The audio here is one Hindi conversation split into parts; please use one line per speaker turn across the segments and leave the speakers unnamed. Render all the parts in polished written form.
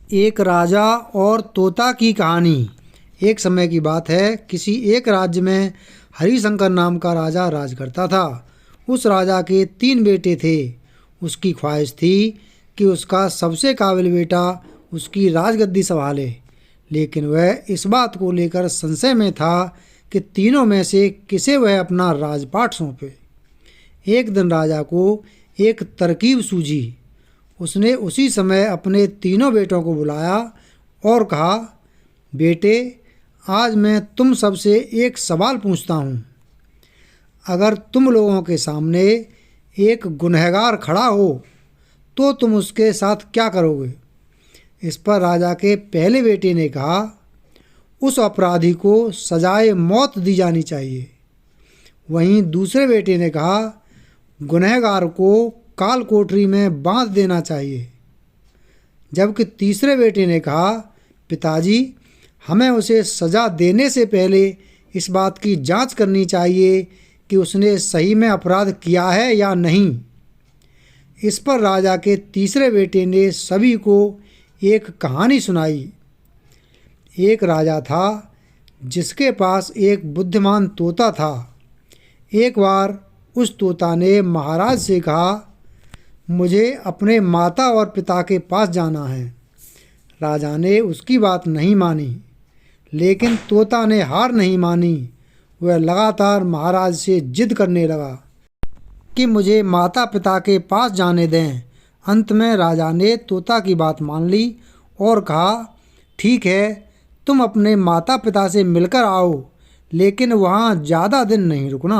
एक राजा और तोता की कहानी। एक समय की बात है, किसी एक राज्य में हरिशंकर नाम का राजा राज करता था। उस राजा के 3 बेटे थे। उसकी ख्वाहिश थी कि उसका सबसे काबिल बेटा उसकी राजगद्दी संभाले, लेकिन वह इस बात को लेकर संशय में था कि तीनों में से किसे वह अपना राजपाट सौंपे। एक दिन राजा को एक तरकीब सूझी। उसने उसी समय अपने तीनों बेटों को बुलाया और कहा, बेटे, आज मैं तुम सबसे एक सवाल पूछता हूँ। अगर तुम लोगों के सामने एक गुनहगार खड़ा हो तो तुम उसके साथ क्या करोगे? इस पर राजा के पहले बेटे ने कहा, उस अपराधी को सजाए मौत दी जानी चाहिए। वहीं दूसरे बेटे ने कहा, गुनहगार को काल कोठरी में बांध देना चाहिए। जबकि तीसरे बेटे ने कहा, पिताजी, हमें उसे सज़ा देने से पहले इस बात की जांच करनी चाहिए कि उसने सही में अपराध किया है या नहीं। इस पर राजा के तीसरे बेटे ने सभी को एक कहानी सुनाई। एक राजा था जिसके पास एक बुद्धिमान तोता था। एक बार उस तोता ने महाराज से कहा, मुझे अपने माता और पिता के पास जाना है। राजा ने उसकी बात नहीं मानी, लेकिन तोता ने हार नहीं मानी। वह लगातार महाराज से जिद करने लगा कि मुझे माता पिता के पास जाने दें। अंत में राजा ने तोता की बात मान ली और कहा, ठीक है, तुम अपने माता पिता से मिलकर आओ, लेकिन वहाँ ज़्यादा दिन नहीं रुकना।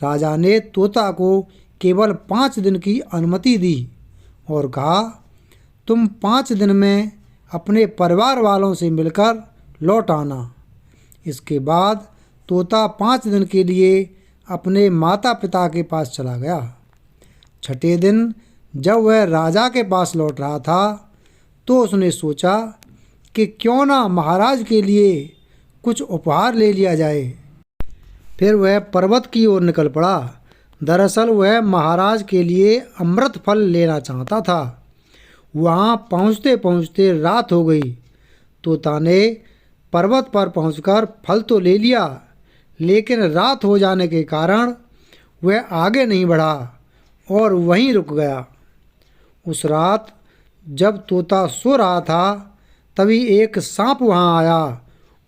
राजा ने तोता को केवल 5 दिन की अनुमति दी और कहा, तुम 5 दिन में अपने परिवार वालों से मिलकर लौट आना। इसके बाद तोता 5 दिन के लिए अपने माता पिता के पास चला गया। छठे दिन जब वह राजा के पास लौट रहा था तो उसने सोचा कि क्यों ना महाराज के लिए कुछ उपहार ले लिया जाए। फिर वह पर्वत की ओर निकल पड़ा। दरअसल वह महाराज के लिए अमृत फल लेना चाहता था। वहाँ पहुँचते पहुँचते रात हो गई। तोता ने पर्वत पर पहुँचकर फल तो ले लिया, लेकिन रात हो जाने के कारण वह आगे नहीं बढ़ा और वहीं रुक गया। उस रात जब तोता सो रहा था, तभी एक सांप वहाँ आया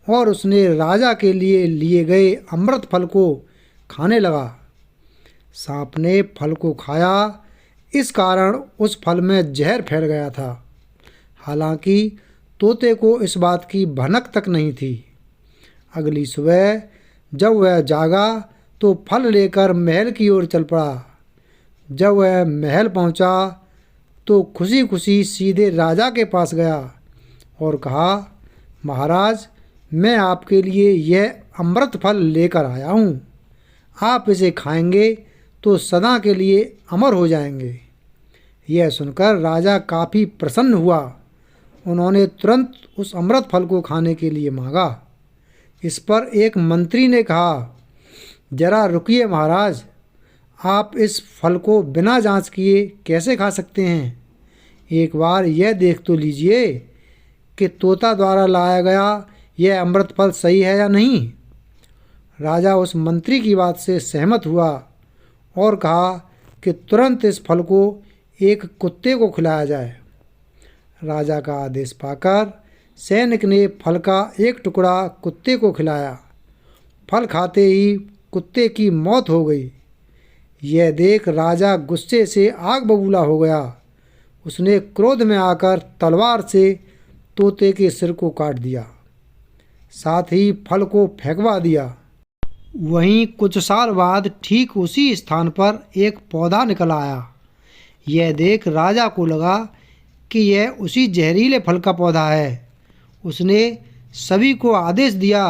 और उसने राजा के लिए लिए गए अमृत फल को खाने लगा। सांप ने फल को खाया, इस कारण उस फल में जहर फैल गया था। हालांकि तोते को इस बात की भनक तक नहीं थी। अगली सुबह जब वह जागा तो फल लेकर महल की ओर चल पड़ा। जब वह महल पहुंचा तो खुशी खुशी सीधे राजा के पास गया और कहा, महाराज, मैं आपके लिए यह अमृत फल लेकर आया हूँ। आप इसे खाएंगे तो सदा के लिए अमर हो जाएंगे। यह सुनकर राजा काफ़ी प्रसन्न हुआ। उन्होंने तुरंत उस अमृत फल को खाने के लिए मांगा। इस पर एक मंत्री ने कहा, जरा रुकिए महाराज, आप इस फल को बिना जांच किए कैसे खा सकते हैं? एक बार यह देख तो लीजिए कि तोता द्वारा लाया गया यह अमृत फल सही है या नहीं। राजा उस मंत्री की बात से सहमत हुआ और कहा कि तुरंत इस फल को एक कुत्ते को खिलाया जाए। राजा का आदेश पाकर सैनिक ने फल का एक टुकड़ा कुत्ते को खिलाया। फल खाते ही कुत्ते की मौत हो गई। यह देख राजा गुस्से से आग बबूला हो गया। उसने क्रोध में आकर तलवार से तोते के सिर को काट दिया, साथ ही फल को फेंकवा दिया। वहीं कुछ साल बाद ठीक उसी स्थान पर एक पौधा निकल आया। यह देख राजा को लगा कि यह उसी जहरीले फल का पौधा है। उसने सभी को आदेश दिया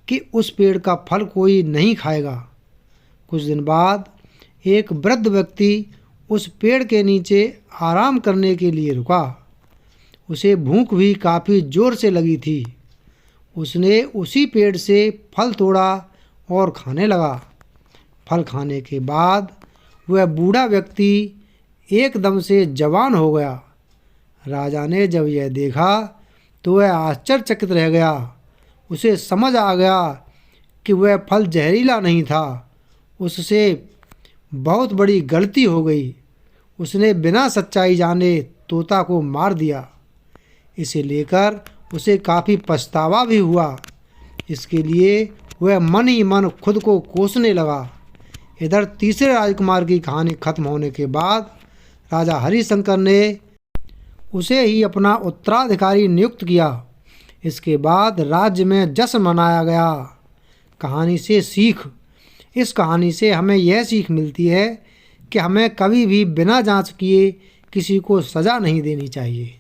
कि उस पेड़ का फल कोई नहीं खाएगा। कुछ दिन बाद एक वृद्ध व्यक्ति उस पेड़ के नीचे आराम करने के लिए रुका। उसे भूख भी काफ़ी ज़ोर से लगी थी। उसने उसी पेड़ से फल तोड़ा और खाने लगा। फल खाने के बाद वह बूढ़ा व्यक्ति एकदम से जवान हो गया। राजा ने जब यह देखा तो वह आश्चर्यचकित रह गया। उसे समझ आ गया कि वह फल जहरीला नहीं था। उससे बहुत बड़ी गलती हो गई। उसने बिना सच्चाई जाने तोता को मार दिया। इसे लेकर उसे काफ़ी पछतावा भी हुआ। इसके लिए वह मन ही मन खुद को कोसने लगा। इधर तीसरे राजकुमार की कहानी खत्म होने के बाद राजा हरिशंकर ने उसे ही अपना उत्तराधिकारी नियुक्त किया। इसके बाद राज्य में जश्न मनाया गया। कहानी से सीख। इस कहानी से हमें यह सीख मिलती है कि हमें कभी भी बिना जांच किए किसी को सज़ा नहीं देनी चाहिए।